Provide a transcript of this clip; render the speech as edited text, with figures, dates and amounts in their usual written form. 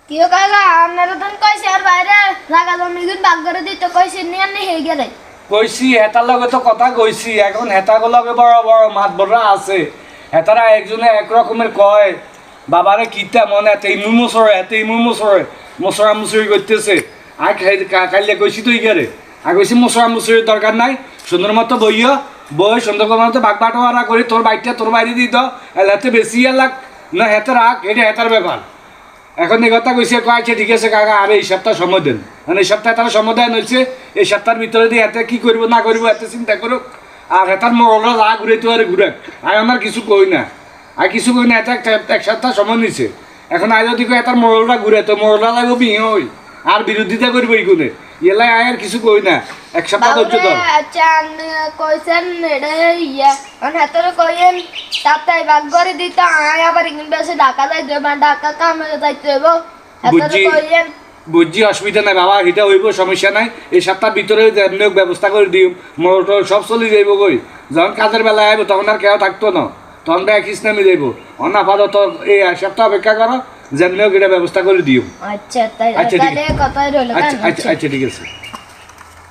কিও কাকা আপনারা তো কইছে আর বাইরে জায়গা জমি গুণ ভাগ করে দিতে কইছে নিয়ে নি হয়ে গেলে কইছি হেতার লগে তো কথা কইছি এখন হেতাগুলো লগে বড় বড় মাতবররা আছে হেতারা একজনে এক রকমের কয় বাবারে কিতা মনে এত ইমু মুসরে মশরা মুসরি করতেছে আর কাইলে কইছি তুই গেরে আর কইছি মশরা মুসরির দরকার নাই সুন্দর মতো বইও বই সুন্দর মতো বাগ বাটোয়ারা করি তোর বাইকটা তোর বাইরে দিত এলাতে বেশি লাগ না হেতে রাখ এটা হেতার ব্যাপার এখন এই কথা কইছে কয়েছে ঠিক আছে কাকা আর এই সপ্তাহ সময় দেন মানে এই সপ্তাহে তারা সময় দেন হয়েছে এই সপ্তাহের ভিতরে দিয়ে এতে কী করবো না করবো এত চিন্তা করুক আর হেতার মরলরা যা ঘুরে তো আর ঘুরে আর আমার কিছু কই না আর কিছু কই না এত এক সপ্তাহ সময় নিছে এখন আজ যদি এটার মরলরা ঘুরে তো মরলরা লাগবো বিয়ে হই আর বিরোধিতা করবো এই কোনে এলাই আয় আর কিছু কই না এক সপ্তাহ ধৈর্য ধর চান কইছেন এটা ইয়া মানে হাতরে কইেন সপ্তাহে ভাগ করে দিতে আয় আবার ইংলিশ বেশি ঢাকা যাইতে হবে ঢাকা কামে যাইতে হবে হাতরে কইেন বুঝছি অসুবিধা নাই বাবা এটা হইব সমস্যা নাই এই সপ্তাহের ভিতরে এমনি ব্যবস্থা করে দিও মোটর সব চলে যাইব কই যখন কাজের বেলায় আইব তখন আর কেউ থাকতো না তখন ব্যাগ ইসলামে যাইব অনাপাতত এই সপ্তাহ অপেক্ষা করো যেমনিও এটা ব্যবস্থা করে দিও আচ্ছা তাই তাহলে কথাই রইল আচ্ছা ঠিক আছে